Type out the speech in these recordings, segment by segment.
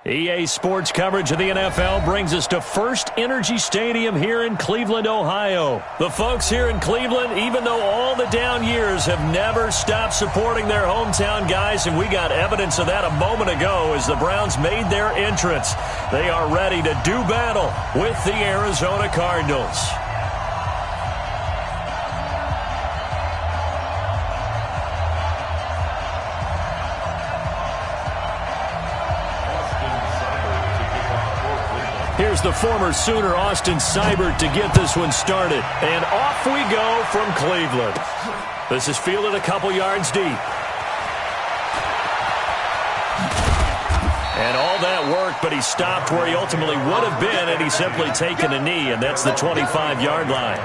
EA Sports coverage of the NFL brings us to First Energy Stadium here in Cleveland, Ohio. The folks here in Cleveland, even though all the down years, have never stopped supporting their hometown guys, and we got evidence of that a moment ago as the Browns made their entrance. They are ready to do battle with the Arizona Cardinals. Here's the former Sooner, Austin Seibert, to get this one started. And off we go from Cleveland. This is fielded a couple yards deep. And all that work, but he stopped where he ultimately would have been, and he's simply taken a knee, and that's the 25-yard line.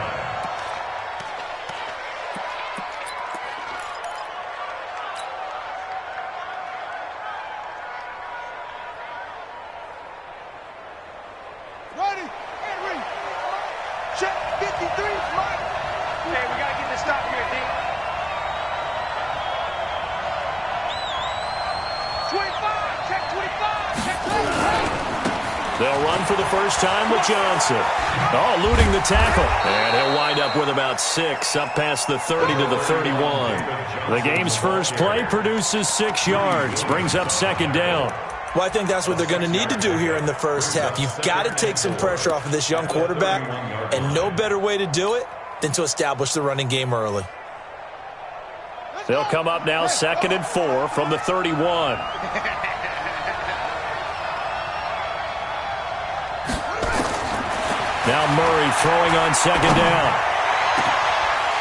They'll run for the first time with Johnson. Oh, eluding the tackle. And he'll wind up with about 6, up past the 30 to the 31. The game's first play produces 6 yards, brings up second down. Well, I think that's what they're going to need to do here in the first half. You've got to take some pressure off of this young quarterback, and no better way to do it than to establish the running game early. They'll come up now 2nd and 4 from the 31. Now Murray throwing on second down.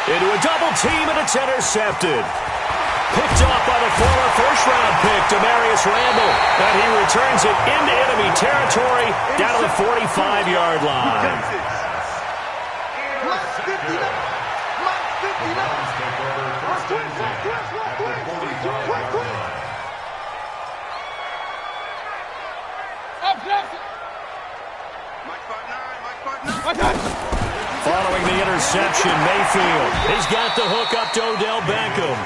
Into a double team, and it's intercepted. Picked off by the former first-round pick, Demarius Randall. And he returns it into enemy territory down to the 45-yard line. Following the interception, Mayfield. He's got the hook up to Odell Beckham.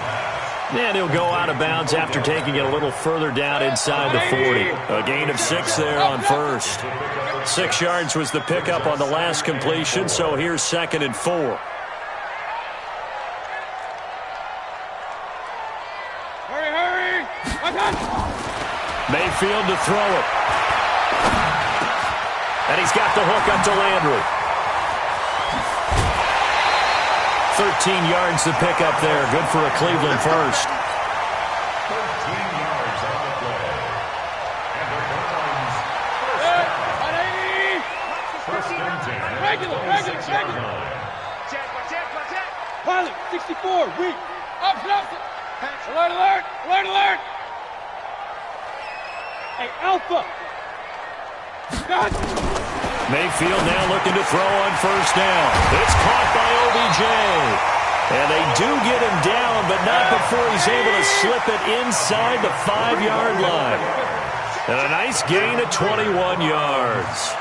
And he'll go out of bounds after taking it a little further down inside the 40. A gain of 6 there on first. 6 yards was the pickup on the last completion, so here's 2nd and 4. Hurry! Mayfield to throw it. And he's got the hook up to Landry. 13 yards to pick up there. Good for a Cleveland first. 13 yards on the play. And the Browns first and 10. Regular. Pilot, 64, weak. Option. Alert. Hey, Alpha. God. Mayfield now looking to throw on first down. It's caught by OBJ. And they do get him down, but not before he's able to slip it inside the 5-yard line. And a nice gain of 21 yards.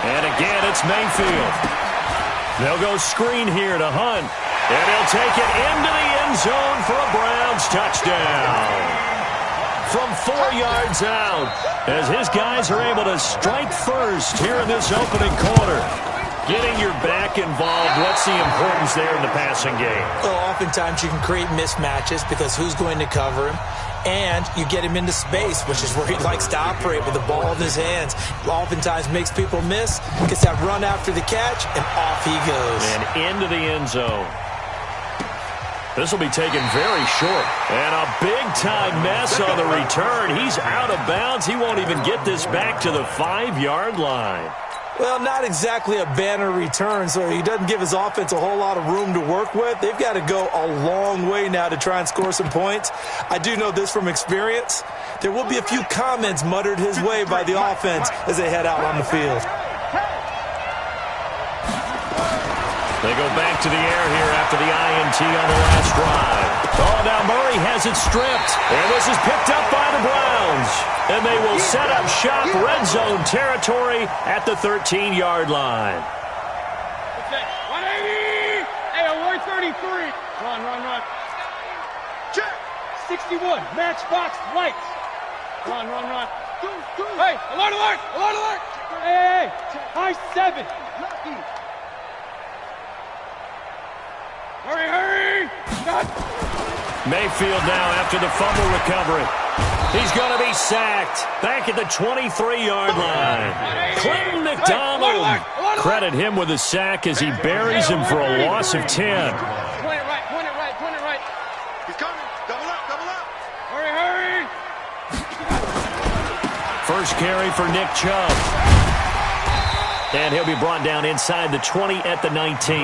And again, it's Mayfield. They'll go screen here to Hunt. And he'll take it into the end zone for a Browns touchdown. From 4 yards out, as his guys are able to strike first here in this opening quarter. Getting your back involved, what's the importance there in the passing game? Well, oftentimes you can create mismatches because who's going to cover him? And you get him into space, which is where he likes to operate with the ball in his hands. Oftentimes makes people miss, gets that run after the catch, and off he goes. And into the end zone. This will be taken very short. And a big-time mess on the return. He's out of bounds. He won't even get this back to the 5-yard line. Well, not exactly a banner return, so he doesn't give his offense a whole lot of room to work with. They've got to go a long way now to try and score some points. I do know this from experience. There will be a few comments muttered his way by the offense as they head out on the field. They go back to the air here after the INT on the last drive. Oh, now Murray has it stripped. And this is picked up by the Browns. And they will set up shop red zone territory at the 13-yard line. Okay, 180. Hey, 133. Run. Check. 61, matchbox lights. Run. Hey, alert. Hey. High 7. Hurry. Cut. Mayfield now after the fumble recovery. He's going to be sacked back at the 23-yard line. Clinton McDonald. Credit him with a sack as he buries him for a loss of 10. Point it right. He's coming. Double up. Hurry. First carry for Nick Chubb. And he'll be brought down inside the 20 at the 19.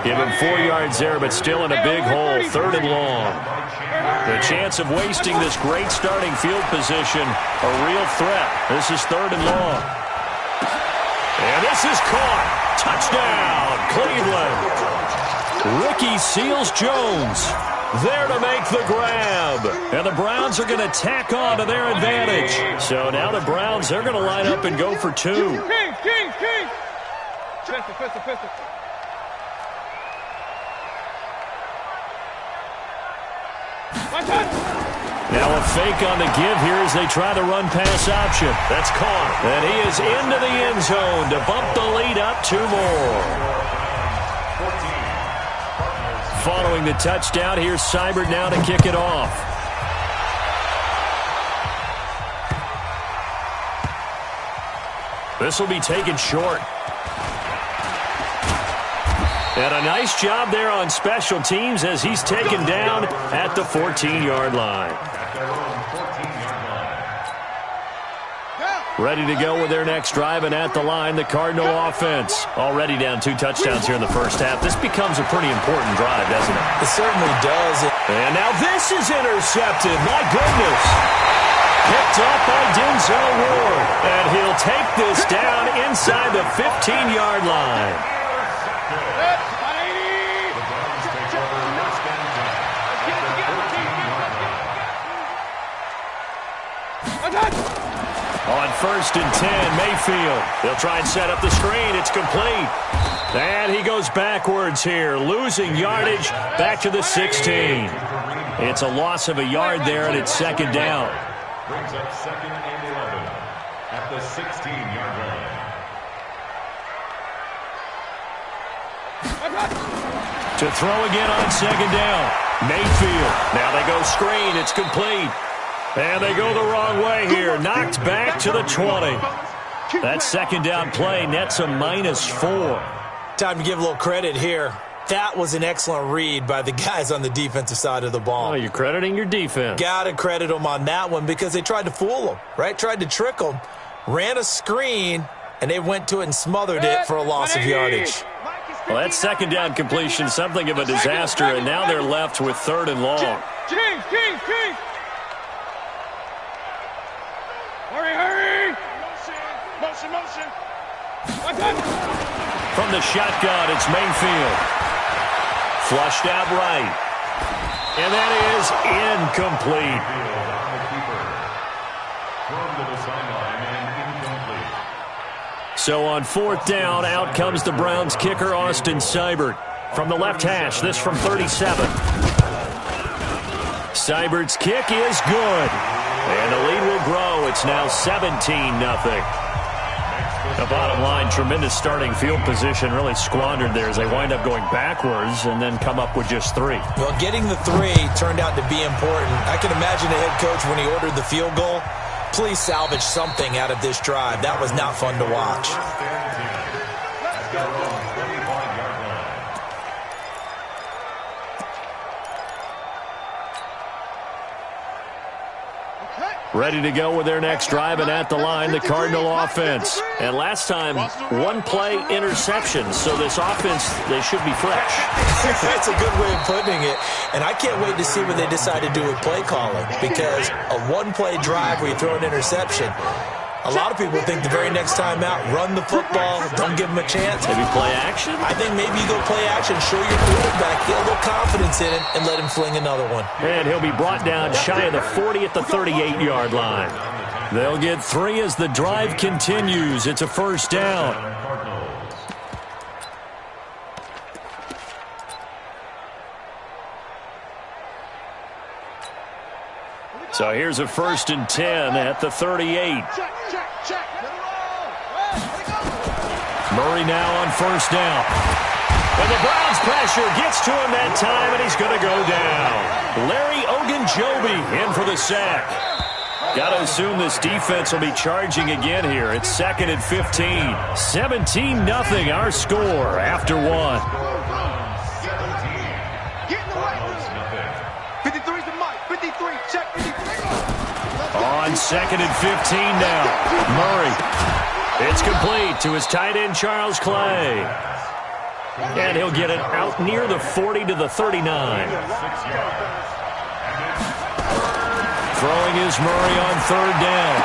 Give him 4 yards there, but still in a big hole, 3rd and long. The chance of wasting this great starting field position, a real threat. This is 3rd and long. And this is caught. Touchdown, Cleveland. Ricky Seals-Jones there to make the grab. And the Browns are going to tack on to their advantage. So now the Browns, they're going to line up and go for 2. King. Pistol. Now a fake on the give here as they try the run-pass option. That's caught. And he is into the end zone to bump the lead up 2 more. Following the touchdown, here's Seibert now to kick it off. This will be taken short. And a nice job there on special teams as he's taken down at the 14-yard line. Ready to go with their next drive, and at the line, the Cardinal offense. Already down 2 touchdowns here in the first half. This becomes a pretty important drive, doesn't it? It certainly does. And now this is intercepted. My goodness. Picked up by Denzel Ward. And he'll take this down inside the 15-yard line. On 1st and 10, Mayfield. They'll try and set up the screen. It's complete. And he goes backwards here, losing yardage back to the 16. It's a loss of a yard there, and it's 2nd down. Brings up 2nd and 11 at the 16-yard line. To throw again on 2nd down. Mayfield. Now they go screen. It's complete. And they go the wrong way here. Knocked back to the 20. That 2nd down play nets a -4. Time to give a little credit here. That was an excellent read by the guys on the defensive side of the ball. Oh, you're crediting your defense. Got to credit them on that one because they tried to fool them, right? Tried to trick them. Ran a screen, and they went to it and smothered it for a loss of yardage. Well, that 2nd down completion, something of a disaster, and now they're left with 3rd and long. King. Hurry. Motion. From the shotgun, it's Mayfield. Flushed out right. And that is incomplete. So on 4th down, out comes the Browns kicker, Austin Seibert. From the left hash, this from 37. Seibert's kick is good. And the lead will grow. It's now 17-0. The bottom line, tremendous starting field position, really squandered there as they wind up going backwards and then come up with just 3. Well, getting the 3 turned out to be important. I can imagine the head coach when he ordered the field goal. Please salvage something out of this drive. That was not fun to watch. Ready to go with their next drive, and at the line, the Cardinal offense. And last time, 1-play interception, so this offense, they should be fresh. That's a good way of putting it. And I can't wait to see what they decide to do with play calling, because a 1-play drive where you throw an interception, a lot of people think the very next time out, run the football, don't give them a chance. Maybe play action? I think maybe you go play action, show your quarterback, get a little confidence in it, and let him fling another one. And he'll be brought down shy of the 40 at the 38-yard line. They'll get 3 as the drive continues. It's a 1st down. So here's a 1st and 10 at the 38. Check. Murray now on 1st down. And the Browns pressure gets to him that time, and he's going to go down. Larry Ogunjobi in for the sack. Got to assume this defense will be charging again here. It's 2nd and 15. 17-0 our score after one. Get in the way. 53's the mic. 53. Check 53. On 2nd and 15 now. Murray. It's complete to his tight end, Charles Clay. And he'll get it out near the 40 to the 39. Throwing is Murray on 3rd down.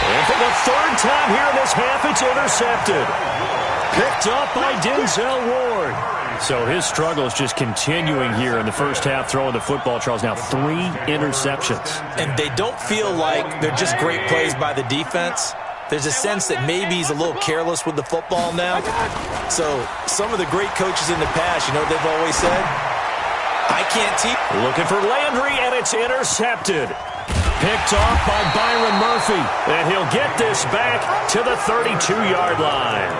And for the 3rd time here in this half, it's intercepted. Picked up by Denzel Ward. So his struggle is just continuing here in the first half, throwing the football, Charles. Now 3 interceptions. And they don't feel like they're just great plays by the defense. There's a sense that maybe he's a little careless with the football now. So some of the great coaches in the past, you know what they've always said? I can't teach. Looking for Landry, and it's intercepted. Picked off by Byron Murphy. And he'll get this back to the 32-yard line.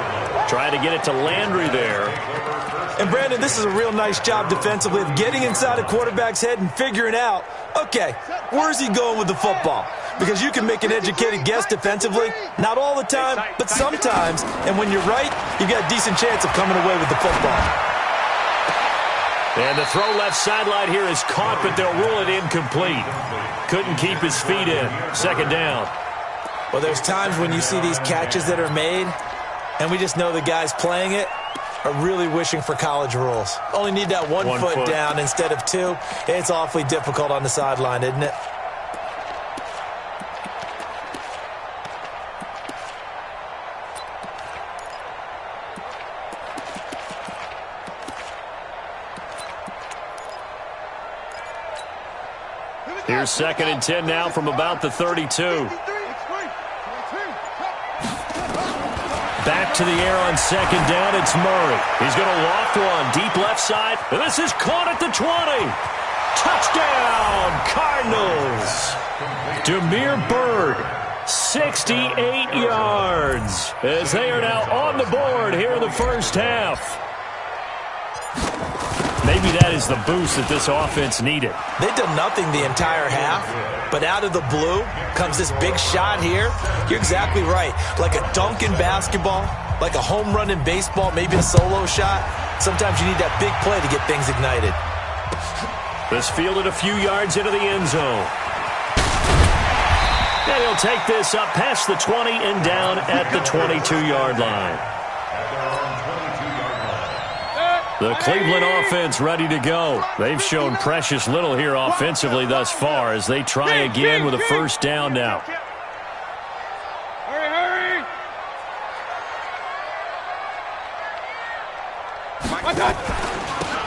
Trying to get it to Landry there. And, Brandon, this is a real nice job defensively of getting inside a quarterback's head and figuring out, okay, where's he going with the football? Because you can make an educated guess defensively. Not all the time, but sometimes. And when you're right, you've got a decent chance of coming away with the football. And the throw left sideline here is caught, but they'll rule it incomplete. Couldn't keep his feet in. 2nd down. Well, there's times when you see these catches that are made, and we just know the guys playing it are really wishing for college rules. Only need that one foot down instead of 2. It's awfully difficult on the sideline, isn't it? Here's 2nd and 10 now from about the 32. Back to the air on 2nd down, it's Murray. He's going to loft one, deep left side, and this is caught at the 20. Touchdown, Cardinals. Damiere Byrd, 68 yards, as they are now on the board here in the first half. Maybe that is the boost that this offense needed. They've done nothing the entire half, but out of the blue comes this big shot here. You're exactly right. Like a dunk in basketball, like a home run in baseball, maybe a solo shot. Sometimes you need that big play to get things ignited. This fielded a few yards into the end zone. And he'll take this up past the 20 and down at the 22-yard line. The Cleveland offense ready to go. They've shown precious little here offensively thus far as they try again with a 1st down now. Hurry.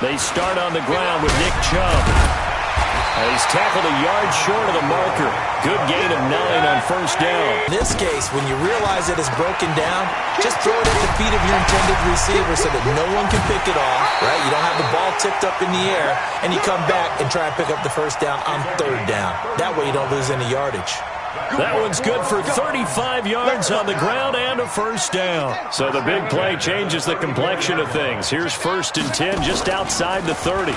They start on the ground with Nick Chubb. He's tackled a yard short of the marker. Good gain of 9 on 1st down. In this case, when you realize that it's broken down, just throw it at the feet of your intended receiver so that no one can pick it off, right? You don't have the ball tipped up in the air, and you come back and try and pick up the 1st down on 3rd down. That way you don't lose any yardage. That one's good for 35 yards on the ground and a 1st down. So the big play changes the complexion of things. Here's 1st and 10 just outside the 30.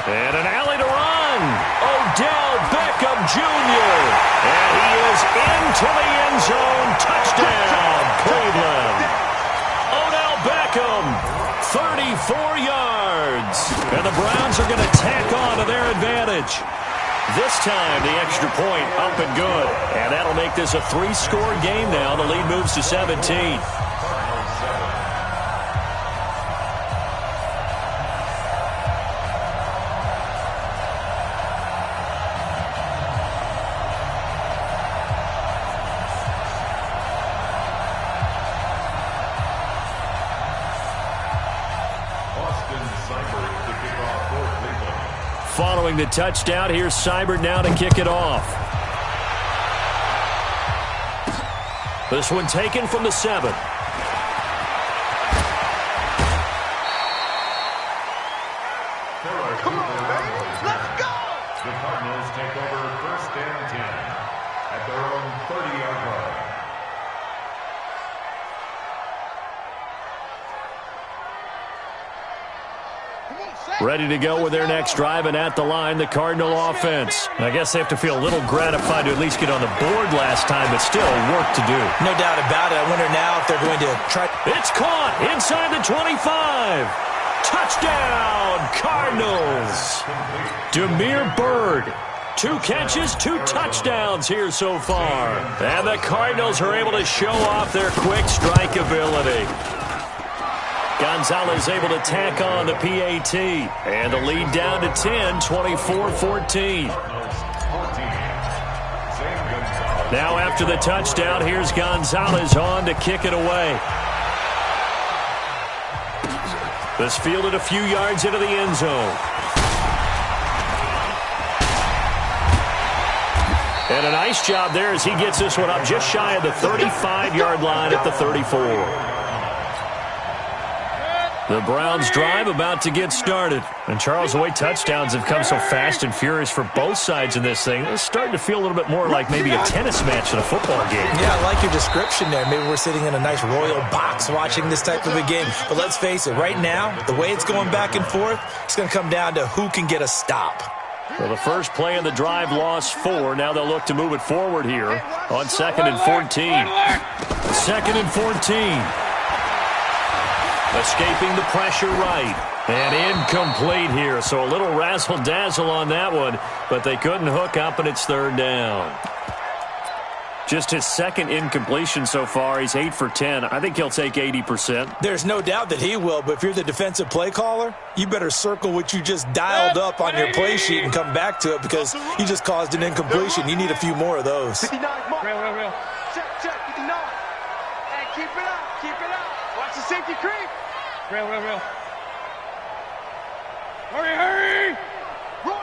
And an alley to run. Odell Beckham Jr. And he is into the end zone. Touchdown, Cleveland. Odell Beckham, 34 yards. And the Browns are going to tack on to their advantage. This time, the extra point up and good. And that'll make this a 3-score game now. The lead moves to 17. Following the touchdown, here's Seibert now to kick it off. This one taken from the 7. Come on, baby. Let's go. The Cardinals take take over 1st and 10 at their own 30-yard line. Ready to go with their next drive, and at the line, the Cardinal offense. I guess they have to feel a little gratified to at least get on the board last time, but still work to do. No doubt about it. I wonder now if they're going to try. It's caught inside the 25. Touchdown, Cardinals. Demir Bird. 2 catches, 2 touchdowns here so far. And the Cardinals are able to show off their quick strike ability. Gonzalez able to tack on the PAT. And the lead down to 10, 24-14. Now after the touchdown, here's Gonzalez on to kick it away. This fielded a few yards into the end zone. And a nice job there as he gets this one up just shy of the 35-yard line at the 34. The Browns drive about to get started. And Charles, the way touchdowns have come so fast and furious for both sides in this thing, it's starting to feel a little bit more like maybe a tennis match than a football game. Yeah, I like your description there. Maybe we're sitting in a nice royal box watching this type of a game. But let's face it, right now, the way it's going back and forth, it's going to come down to who can get a stop. Well, the first play of the drive lost 4. Now they'll look to move it forward here on 2nd and 14. 2nd and 14. Escaping the pressure right. And incomplete here. So a little razzle-dazzle on that one. But they couldn't hook up, and it's 3rd down. Just his 2nd incompletion so far. He's 8 for 10. I think he'll take 80%. There's no doubt that he will, but if you're the defensive play caller, you better circle what you just dialed up on your play sheet and come back to it because you just caused an incompletion. You need a few more of those. 59, real. Check, 59. Hey, keep it up. Watch the safety creep. Real. Hurry. Run.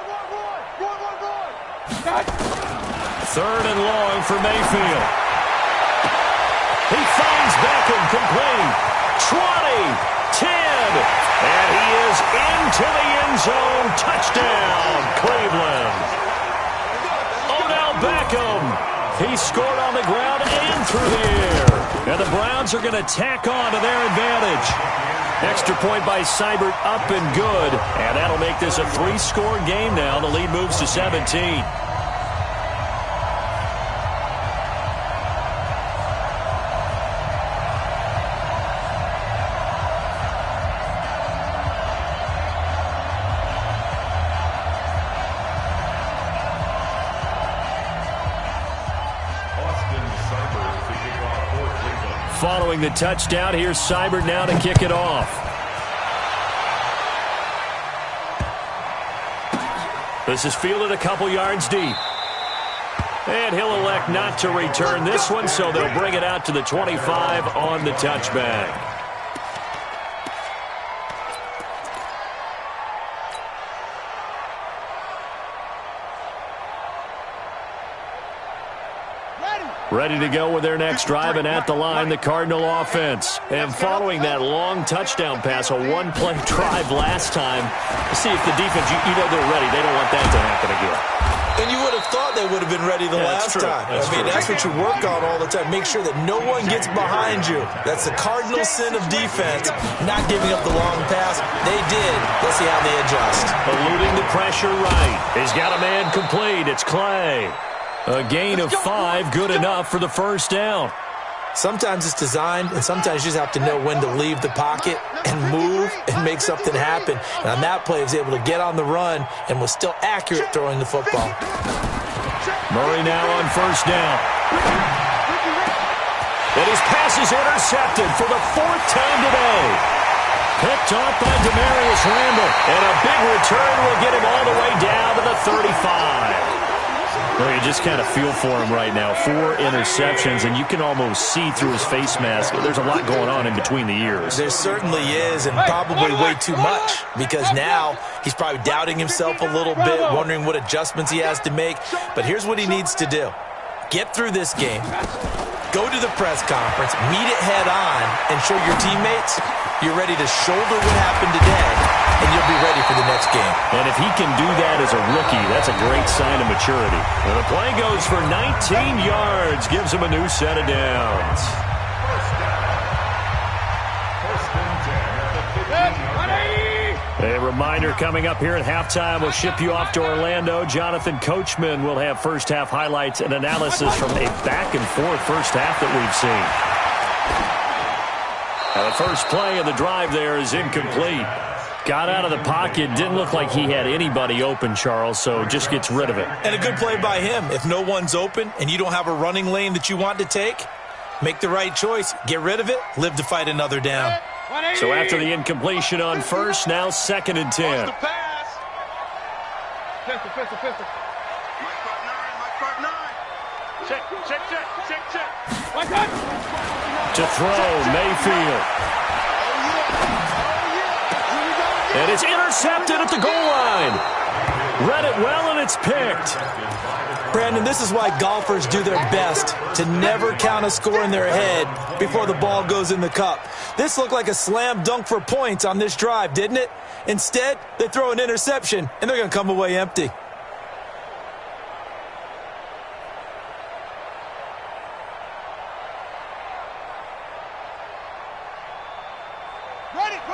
3rd and long for Mayfield. He finds Beckham complete. 20, 10, and he is into the end zone. Touchdown, Cleveland. Odell Beckham. He scored on the ground and through the air. And the Browns are going to tack on to their advantage. Extra point by Seibert, up and good. And that'll make this a 3-score game now. The lead moves to 17. Following the touchdown, here's Seibert now to kick it off. This is fielded a couple yards deep. And he'll elect not to return this one, so they'll bring it out to the 25 on the touchback. Ready to go with their next drive, and at the line, the Cardinal offense. And following that long touchdown pass, a 1-play drive last time, see if the defense, you know they're ready. They don't want that to happen again. And you would have thought they would have been ready the last time. That's what you work on all the time. Make sure that no one gets behind you. That's the cardinal sin of defense, not giving up the long pass. They did. Let's see how they adjust. Eluding the pressure right. He's got a man complete. It's Clay. A gain of 5, good enough for the first down. Sometimes it's designed, and sometimes you just have to know when to leave the pocket and move and make something happen. And on that play, he was able to get on the run and was still accurate throwing the football. Murray now on first down. And his pass is intercepted for the 4th time today. Picked off by Demarius Randall. And a big return will get him all the way down to the 35. Well, you just kind of feel for him right now. 4 interceptions, and you can almost see through his face mask. There's a lot going on in between the ears. There certainly is, and probably way too much, because now he's probably doubting himself a little bit, wondering what adjustments he has to make. But here's what he needs to do. Get through this game. Go to the press conference, meet it head on, and show your teammates you're ready to shoulder what happened today and you'll be ready for the next game. And if he can do that as a rookie, that's a great sign of maturity. And the play goes for 19 yards, gives him a new set of downs. A reminder coming up here at halftime. We'll ship you off to Orlando. Jonathan Coachman will have first-half highlights and analysis from a back-and-forth first half that we've seen. Now the first play of the drive there is incomplete. Got out of the pocket. Didn't look like he had anybody open, Charles, so just gets rid of it. And a good play by him. If no one's open and you don't have a running lane that you want to take, make the right choice. Get rid of it. Live to fight another down. So after the incompletion on first, now 2nd and 10. Pistol. Mike 5-9. Check. To throw, Mayfield. And it's intercepted at the goal line. Read it well, and it's picked. Brandon, this is why golfers do their best to never count a score in their head before the ball goes in the cup. This looked like a slam dunk for points on this drive, didn't it? Instead, they throw an interception, and they're going to come away empty.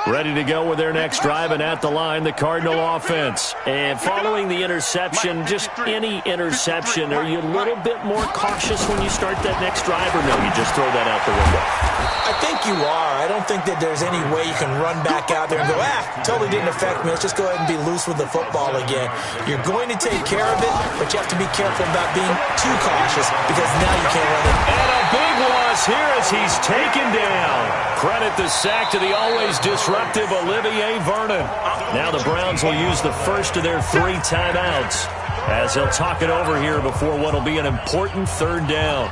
Ready to go with their next drive, and at the line, the Cardinal offense. And following the interception, just any interception, are you a little bit more cautious when you start that next drive, or no, you just throw that out the window? I think you are. I don't think that there's any way you can run back out there and go, totally didn't affect me. Let's just go ahead and be loose with the football again. You're going to take care of it, but you have to be careful about being too cautious because now you can't run it. And a big loss here as he's taken down. Credit the sack to the always disruptive Olivier Vernon. Now the Browns will use the first of their 3 timeouts as they'll talk it over here before what will be an important 3rd down.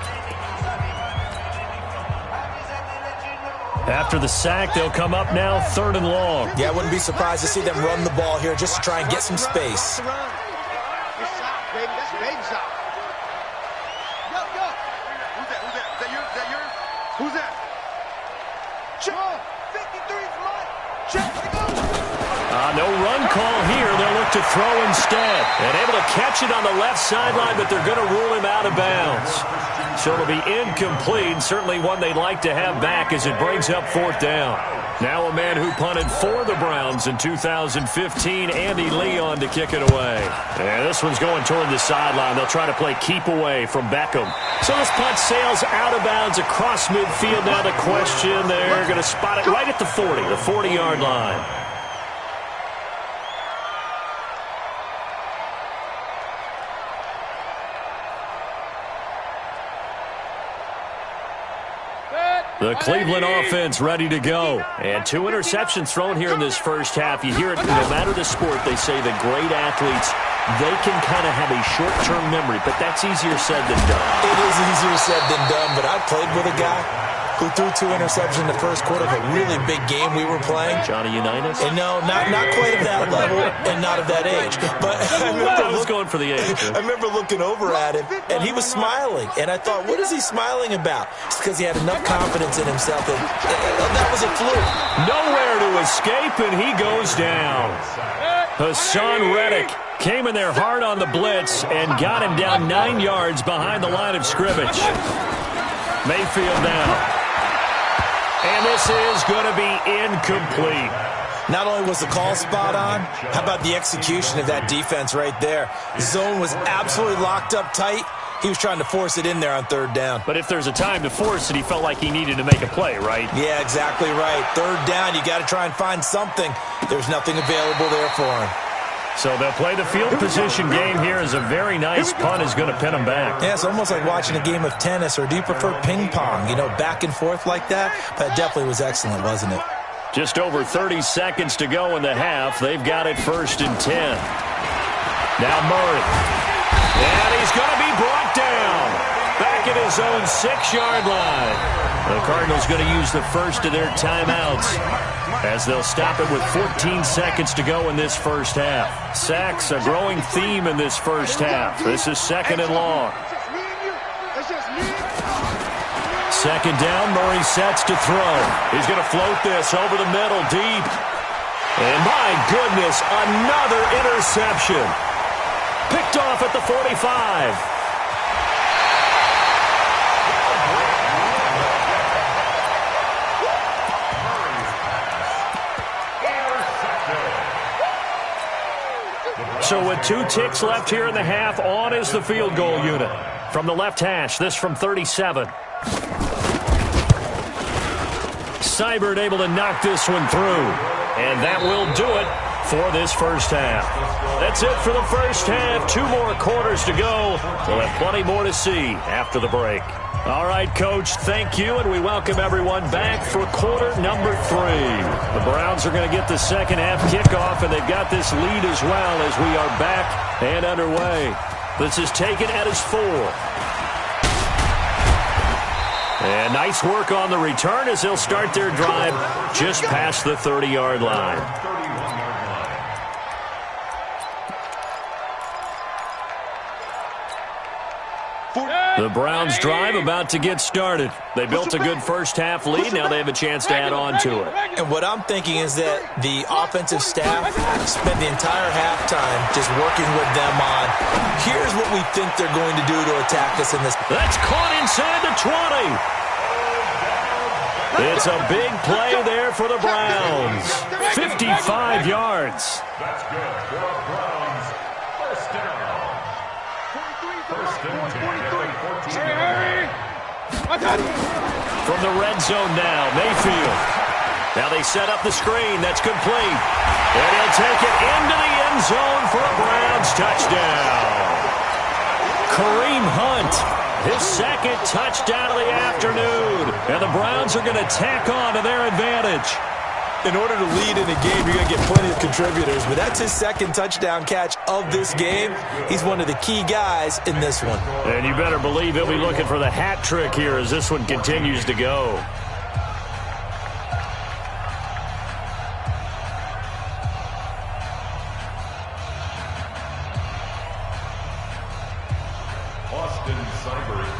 After the sack, they'll come up now 3rd and long. Yeah, I wouldn't be surprised to see them run the ball here just to try and get some space. Who's that? Check. 53's mine. Check. No run call here. They'll look to throw instead. And able to catch it on the left sideline, but they're going to rule him out of bounds. So it'll be incomplete. Certainly one they'd like to have back as it brings up 4th down. Now a man who punted for the Browns in 2015, Andy Leon, to kick it away. And this one's going toward the sideline. They'll try to play keep away from Beckham. So this punt sails out of bounds across midfield. Now the question, they're going to spot it right at the 40-yard line. The Cleveland offense ready to go. And 2 interceptions thrown here in this first half. You hear it no matter the sport. They say that great athletes, they can kind of have a short-term memory, but that's easier said than done. It is easier said than done, but I played with a guy who threw 2 interceptions in the first quarter of a really big game we were playing. Johnny Unitas? And no, not quite at that level and not at that age. But I was going for the age. I remember looking over at him, and he was smiling. And I thought, what is he smiling about? It's because he had enough confidence in himself that that was a fluke. Nowhere to escape, and he goes down. Hassan Reddick came in there hard on the blitz and got him down 9 yards behind the line of scrimmage. Mayfield now. And this is going to be incomplete. Not only was the call spot on, how about the execution of that defense right there? The zone was absolutely locked up tight. He was trying to force it in there on 3rd down. But if there's a time to force it, he felt like he needed to make a play, right? Yeah, exactly right. 3rd down, you got to try and find something. There's nothing available there for him. So they'll play the field position game here as a very nice punt is going to pin them back. Yeah, it's almost like watching a game of tennis, or do you prefer ping pong? You know, back and forth like that? That definitely was excellent, wasn't it? Just over 30 seconds to go in the half. They've got it 1st and 10. Now Murray. And he's going to be brought down. Back at his own 6-yard line. The Cardinals going to use the first of their timeouts as they'll stop it with 14 seconds to go in this first half. Sacks, a growing theme in this first half. This is 2nd and long. 2nd down, Murray sets to throw. He's going to float this over the middle deep. And my goodness, another interception. Picked off at the 45. So with 2 ticks left here in the half, on is the field goal unit. From the left hash, this from 37. Seibert able to knock this one through. And that will do it for this first half. That's it for the first half. 2 more quarters to go. We'll have plenty more to see after the break. All right, Coach, thank you, and we welcome everyone back for quarter number 3. The Browns are going to get the second half kickoff, and they've got this lead as well as we are back and underway. This is taken at his 4. And nice work on the return as they'll start their drive just past the 30-yard line. The Browns drive about to get started. They built a good first half lead. Now they have a chance to add on to it. And what I'm thinking is that the offensive staff spent the entire halftime just working with them on, here's what we think they're going to do to attack us in this. That's caught inside the 20. It's a big play there for the Browns. 55 yards. That's good for the Browns. First down. First and 10 at the 14-yard line. From the red zone now, Mayfield. Now they set up the screen. That's complete. And he'll take it into the end zone for a Browns touchdown. Kareem Hunt, his second touchdown of the afternoon. And the Browns are going to tack on to their advantage. In order to lead in a game, you're going to get plenty of contributors, but that's his second touchdown catch of this game. He's one of the key guys in this one. And you better believe he'll be looking for the hat trick here as this one continues to go.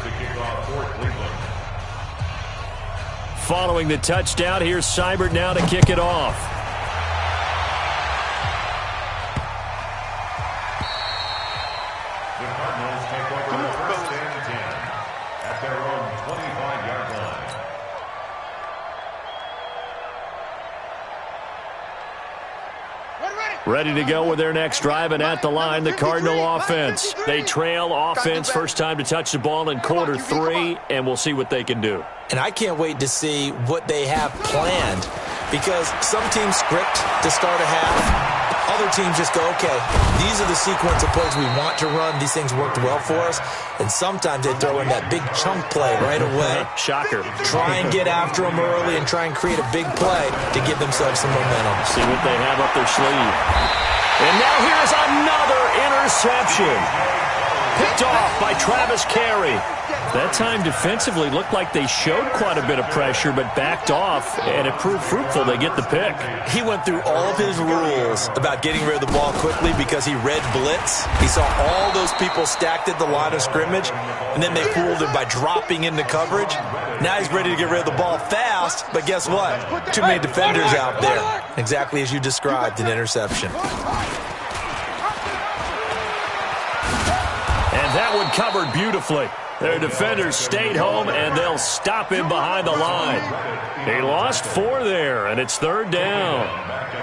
To kick off for Cleveland. Following the touchdown, here's Seibert now to kick it off. The Cardinals take over first and 10 at their own 25-yard line. Ready to go with their next drive, and at the line, the Cardinal offense. They trail offense, first time to touch the ball in quarter 3, and we'll see what they can do. And I can't wait to see what they have planned, because some teams script to start a half. Other teams just go, okay, these are the sequence of plays we want to run. These things worked well for us. And sometimes they throw in that big chunk play right away. Shocker. Try and get after them early and try and create a big play to give themselves some momentum. See what they have up their sleeve. And now here's another interception. Picked off by Travis Carey. That time defensively looked like they showed quite a bit of pressure but backed off, and it proved fruitful. They get the pick. He went through all of his rules about getting rid of the ball quickly because he read blitz. He saw all those people stacked at the line of scrimmage, and then they fooled him by dropping into coverage. Now he's ready to get rid of the ball fast, but guess what? Too many defenders out there. Exactly as you described, an interception. And that one covered beautifully. Their defenders stayed home, and they'll stop him behind the line. They lost 4 there, and it's third down.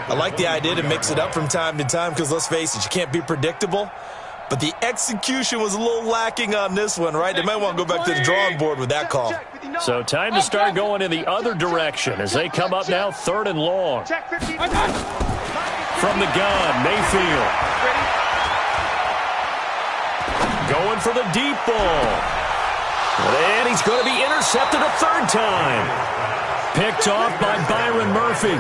I like the idea to mix it up from time to time because, let's face it, you can't be predictable. But the execution was a little lacking on this one, right? They might want to go back to the drawing board with that call. So time to start going in the other direction as they come up now third and long. From the gun, Mayfield. Going for the deep ball. And he's going to be intercepted a third time. Picked off by Byron Murphy.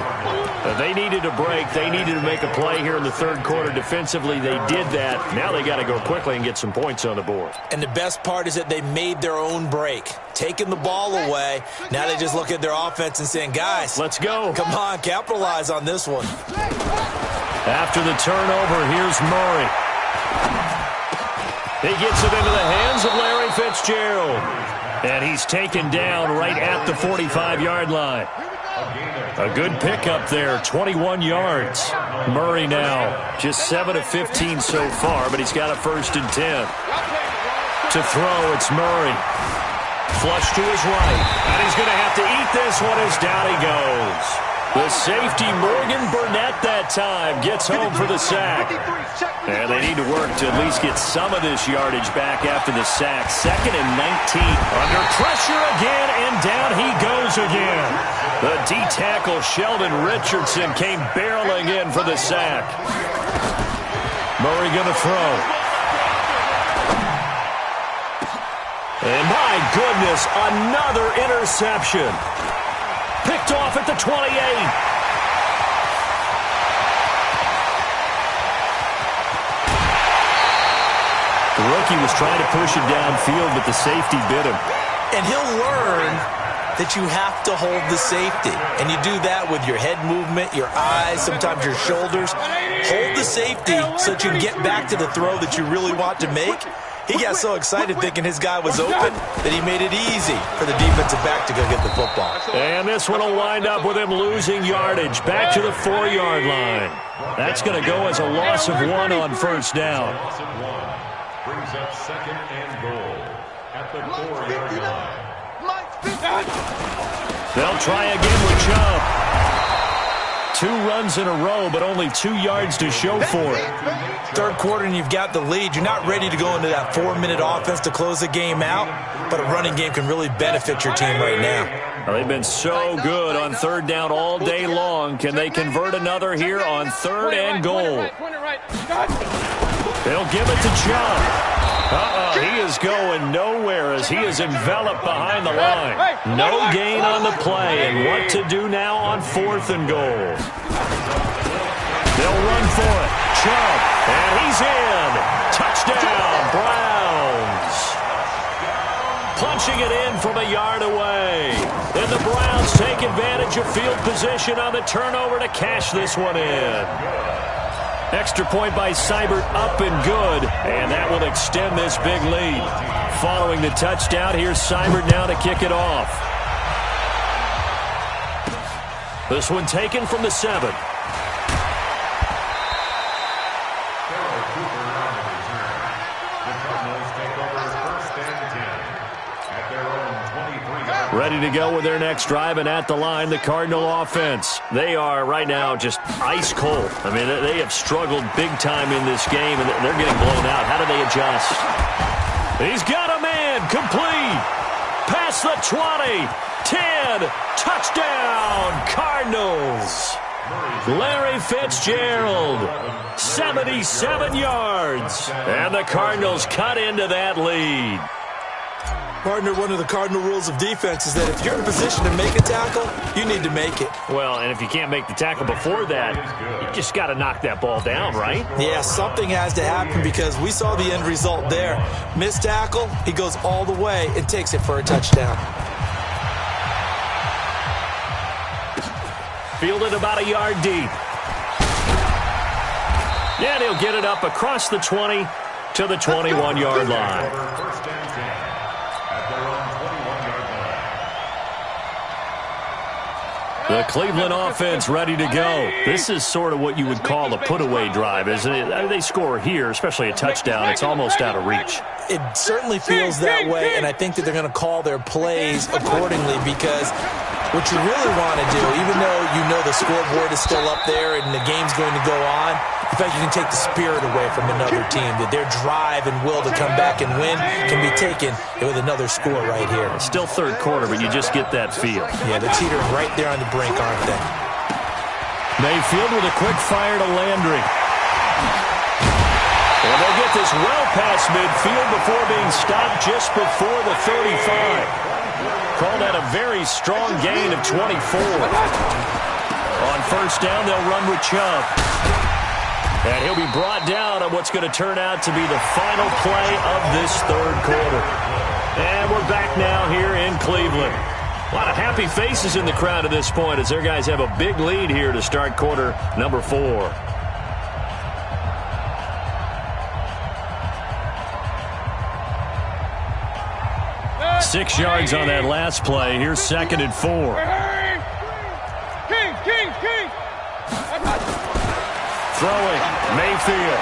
They needed a break. They needed to make a play here in the third quarter. Defensively, they did that. Now they got to go quickly and get some points on the board. And the best part is that they made their own break. Taking the ball away. Now they just look at their offense and saying, guys, let's go. Come on, capitalize on this one. After the turnover, here's Murray. He gets it into the hands of Larry Fitzgerald. And he's taken down right at the 45-yard line. A good pickup there, 21 yards. Murray now just 7 of 15 so far, but he's got a 1st and 10. To throw, it's Murray. Flush to his right, and he's going to have to eat this one as down he goes. The safety, Morgan Burnett, that time gets home for the sack. And they need to work to at least get some of this yardage back after the sack. 2nd and 19. Under pressure again, and down he goes again. The D-tackle, Sheldon Richardson, came barreling in for the sack. Murray going to throw. And my goodness, another interception. Picked off at the 28. The rookie was trying to push it downfield, but the safety bit him. And he'll learn that you have to hold the safety. And you do that with your head movement, your eyes, sometimes your shoulders. Hold the safety so that you can get back to the throw that you really want to make. He got so excited thinking his guy was open that he made it easy for the defensive back to go get the football. And this one will wind up with him losing yardage back to the 4-yard line. That's going to go as a loss of 1 on 1st down. Brings up 2nd and goal at the 4-yard line. They'll try again with Chubb. 2 runs in a row, but only 2 yards to show for it. 3rd quarter and you've got the lead. You're not ready to go into that 4-minute offense to close the game out, but a running game can really benefit your team right now. Well, they've been so good on 3rd down all day long. Can they convert another here on 3rd and goal? They'll give it to Chubb. He is going nowhere as he is enveloped behind the line. No gain on the play, and what to do now on 4th and goal. They'll run for it. Chubb, and he's in. Touchdown, Browns. Punching it in from a yard away. And the Browns take advantage of field position on the turnover to cash this one in. Extra point by Seibert, up and good, and that will extend this big lead. Following the touchdown, here's Seibert now to kick it off. This one taken from the 7. Ready to go with their next drive, and at the line, the Cardinal offense. They are right now just ice cold. I mean, they have struggled big time in this game, and they're getting blown out. How do they adjust? He's got a man, complete. Past the 20, 10, touchdown, Cardinals. Larry Fitzgerald, 77 yards, and the Cardinals cut into that lead. Partner, one of the cardinal rules of defense is that if you're in a position to make a tackle, you need to make it. Well, and if you can't make the tackle before that, you just got to knock that ball down, right? Yeah, something has to happen because we saw the end result there. Missed tackle, he goes all the way and takes it for a touchdown. Fielded about a yard deep. And he'll get it up across the 20 to the 21-yard line. The Cleveland offense ready to go. This is sort of what you would call a put-away drive, isn't it? They score here, especially a touchdown. It's almost out of reach. It certainly feels that way, and I think that they're going to call their plays accordingly because what you really want to do, even though you know the scoreboard is still up there and the game's going to go on, in fact, you can take the spirit away from another team, that their drive and will to come back and win can be taken with another score right here. It's still 3rd quarter, but you just get that feel. Yeah, they're teetering right there on the brink, aren't they? Mayfield with a quick fire to Landry. And they'll get this well past midfield before being stopped just before the 35. Call that a very strong gain of 24. On 1st down, they'll run with Chubb. And he'll be brought down on what's going to turn out to be the final play of this 3rd quarter. And we're back now here in Cleveland. A lot of happy faces in the crowd at this point as their guys have a big lead here to start quarter number 4. "6 yards on that last play. Here's 2nd and 4. throwing. Mayfield.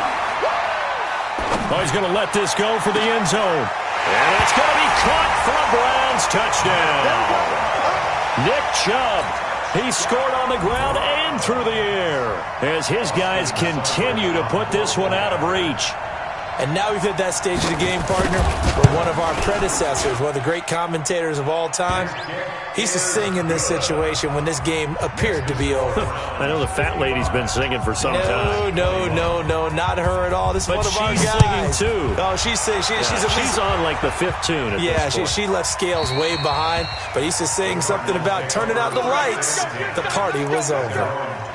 Oh, he's going to let this go for the end zone. And it's going to be caught for a Browns touchdown. Nick Chubb. He scored on the ground and through the air as his guys continue to put this one out of reach. And now we've hit that stage of the game, partner, where one of our predecessors, one of the great commentators of all time, he used to sing in this situation when this game appeared to be over. I know the fat lady's been singing for some time. No, not her at all. This is one of our guys. But she's singing too. Oh, she's singing. She's on like the fifth tune. Yeah, she left Scales way behind, but he used to sing something about turning out the lights. The party was over.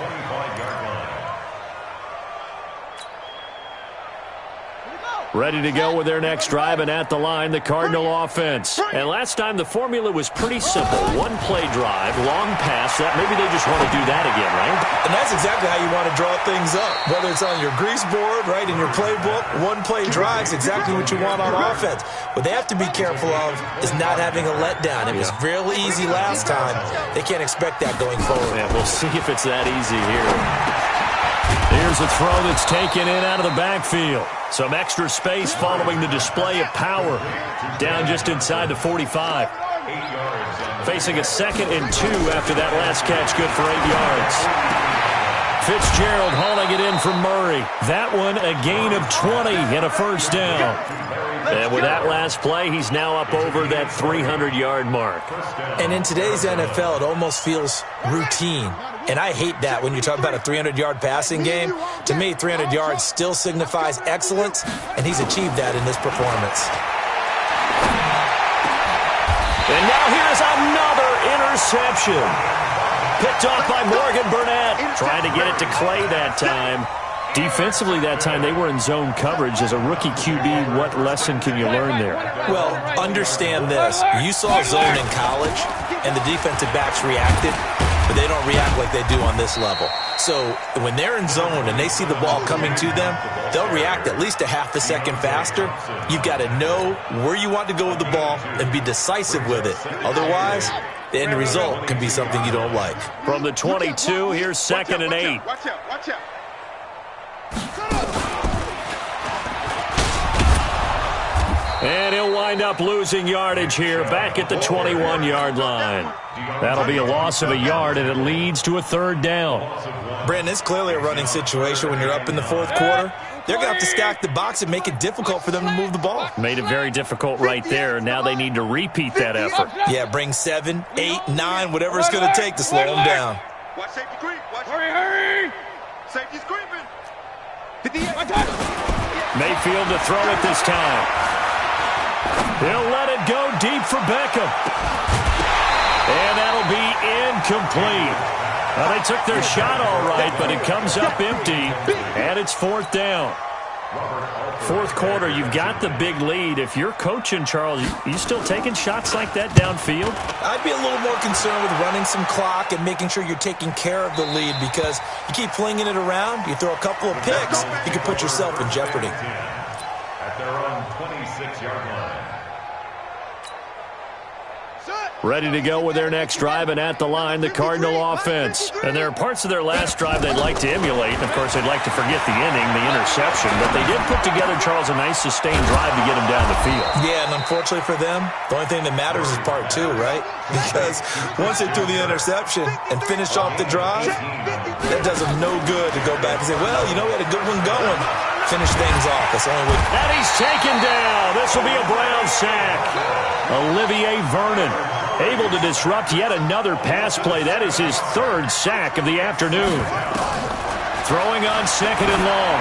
Ready to go with their next drive, and at the line, the Cardinal offense. And last time, the formula was pretty simple. One-play drive, long pass. That maybe they just want to do that again, right? And that's exactly how you want to draw things up. Whether it's on your grease board, right, in your playbook, one-play drive is exactly what you want on offense. What they have to be careful of is not having a letdown. It was real easy last time. They can't expect that going forward. Yeah, we'll see if it's that easy here. Here's a throw that's taken in out of the backfield. Some extra space following the display of power. Down just inside the 45. Facing a 2nd and 2 after that last catch. Good for 8 yards. Fitzgerald hauling it in from Murray. That one a gain of 20 and a first down. And with that last play, he's now up over that 300-yard mark. And in today's NFL, it almost feels routine. And I hate that when you talk about a 300-yard passing game. To me, 300 yards still signifies excellence, and he's achieved that in this performance. And now here's another interception. Picked off by Morgan Burnett. Trying to get it to Clay that time. Defensively that time, they were in zone coverage. As a rookie QB, what lesson can you learn there? Well, understand this. You saw zone in college, and the defensive backs reacted, but they don't react like they do on this level. So when they're in zone and they see the ball coming to them, they'll react at least a half a second faster. You've got to know where you want to go with the ball and be decisive with it. Otherwise, the end result can be something you don't like. From the 22, here's 2nd and 8. Watch out. And he'll wind up losing yardage here back at the 21-yard line. That'll be a loss of a yard, and it leads to a 3rd down. Brandon, it's clearly a running situation when you're up in the 4th quarter. They're going to have to stack the box and make it difficult for them to move the ball. Made it very difficult right there. Now they need to repeat that effort. Yeah, bring 7, 8, 9, whatever it's going to take to slow them down. Watch safety creep. Hurry. Safety's creeping. Mayfield to throw it this time. He'll let it go deep for Beckham. And that'll be incomplete. Well, they took their shot all right, but it comes up empty, and it's 4th down. 4th quarter, you've got the big lead. If you're coaching, Charles, you still taking shots like that downfield? I'd be a little more concerned with running some clock and making sure you're taking care of the lead, because you keep flinging it around, you throw a couple of picks, you can put yourself in jeopardy. At their own 26-yard line. Ready to go with their next drive, and at the line, the Cardinal offense. And there are parts of their last drive they'd like to emulate. And, of course, they'd like to forget the inning, the interception. But they did put together, Charles, a nice sustained drive to get them down the field. Yeah, and unfortunately for them, the only thing that matters is part 2, right? Because once they threw the interception and finished off the drive, that does them no good to go back and say, well, you know, we had a good one going. Finish things off. That's the only way. And he's taken down. This will be a Brown sack. Olivier Vernon able to disrupt yet another pass play. That is his 3rd sack of the afternoon. Throwing on 2nd and long.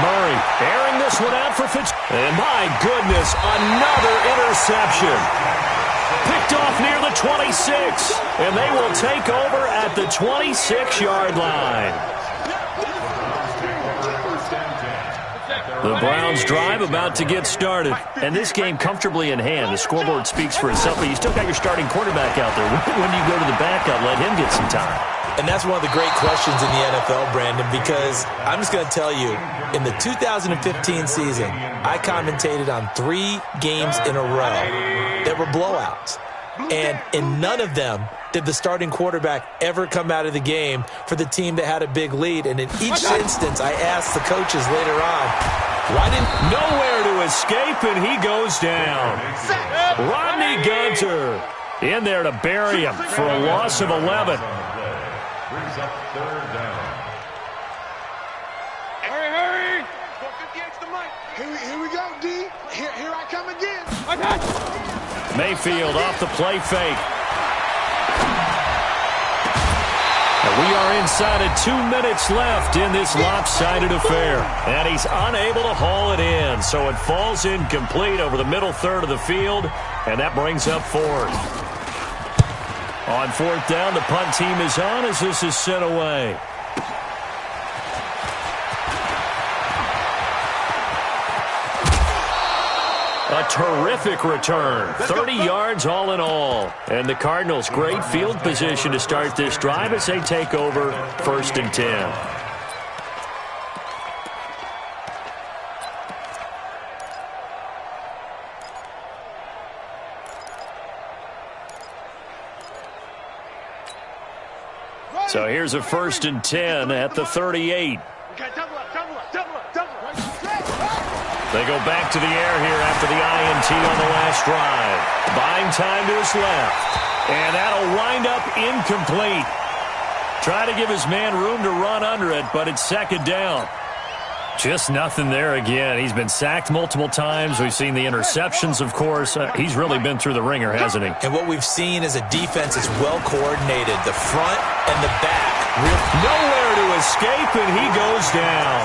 Murray airing this one out for Fitz. And my goodness, another interception. Picked off near the 26. And they will take over at the 26-yard line. The Browns drive about to get started. And this game comfortably in hand. The scoreboard speaks for itself, but you still got your starting quarterback out there. When do you go to the backup, let him get some time? And that's one of the great questions in the NFL, Brandon, because I'm just going to tell you, in the 2015 season, I commentated on 3 games in a row that were blowouts. And in none of them did the starting quarterback ever come out of the game for the team that had a big lead. And in each instance, I asked the coaches later on, why didn't... Nowhere to escape, and he goes down. Rodney Gunter in there to bury him for a loss of 11. Brings up third down. Hurry! 458's the mic. Here we go, D. Here I come again. Mayfield off the play fake. And we are inside of 2 minutes left in this lopsided affair. And he's unable to haul it in. So it falls incomplete over the middle third of the field. And that brings up fourth. On fourth down, the punt team is on as this is sent away. A terrific return. 30 yards all in all. And the Cardinals, great field position to start this drive as they take over 1st and 10. So here's a 1st and 10 at the 38. Double up. They go back to the air here after the INT on the last drive. Buying time to his left. And that'll wind up incomplete. Try to give his man room to run under it, but it's 2nd down. Just nothing there again. He's been sacked multiple times. We've seen the interceptions, of course. He's really been through the ringer, hasn't he? And what we've seen is a defense that's well coordinated. The front and the back. Nowhere to escape, and he goes down.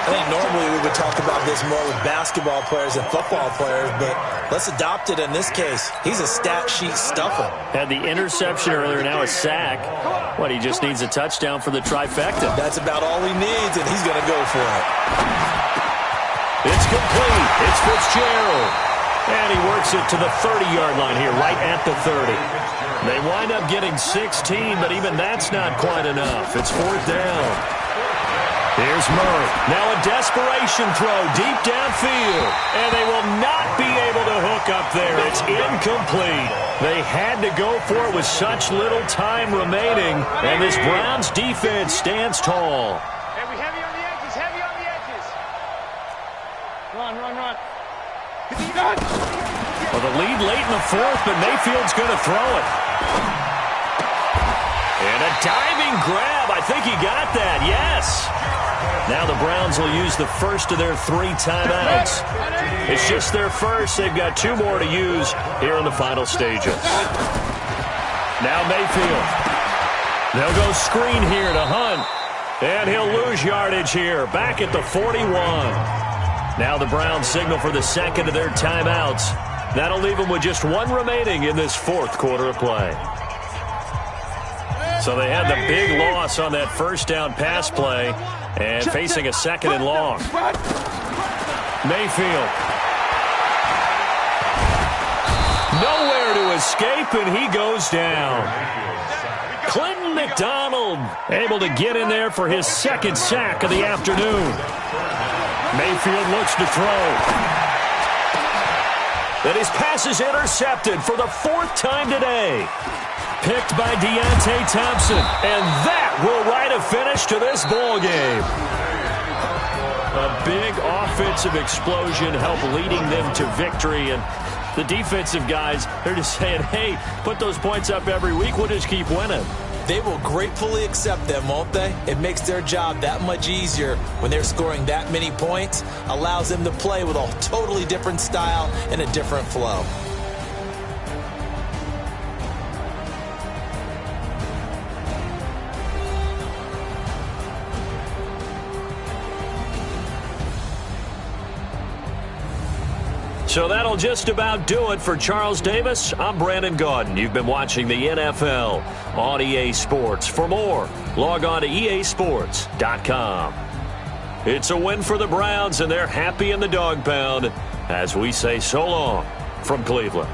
I think normally we would talk about this more with basketball players and football players, but let's adopt it in this case. He's a stat sheet stuffer. Had the interception earlier, now a sack. What, he just needs a touchdown for the trifecta. That's about all he needs, and he's going to go for it. It's complete. It's Fitzgerald. And he works it to the 30-yard line here, right at the 30. They wind up getting 16, but even that's not quite enough. It's 4th down. Here's Murray. Now a desperation throw deep downfield. And they will not be able to hook up there. It's incomplete. They had to go for it with such little time remaining. And this Browns defense stands tall. Heavy on the edges. Run. Well, the lead late in the 4th, but Mayfield's going to throw it. And a diving grab. I think he got that. Yes. Now the Browns will use the first of their 3 timeouts. It's just their first. They've got 2 more to use here in the final stages. Now Mayfield. They'll go screen here to Hunt. And he'll lose yardage here. Back at the 41. Now the Browns signal for the 2nd of their timeouts. That'll leave them with just 1 remaining in this 4th quarter of play. So they had the big loss on that 1st down pass play and facing a 2nd and long. Mayfield. Nowhere to escape, and he goes down. Clinton McDonald able to get in there for his 2nd sack of the afternoon. Mayfield looks to throw. And his pass is intercepted for the 4th time today. Picked by Deontay Thompson. And that will write a finish to this ball game. A big offensive explosion helped leading them to victory. And the defensive guys, they're just saying, hey, put those points up every week. We'll just keep winning. They will gratefully accept them, won't they? It makes their job that much easier when they're scoring that many points. Allows them to play with a totally different style and a different flow. So that'll just about do it for Charles Davis. I'm Brandon Gaudin. You've been watching the NFL on EA Sports. For more, log on to easports.com. It's a win for the Browns, and they're happy in the dog pound as we say so long from Cleveland.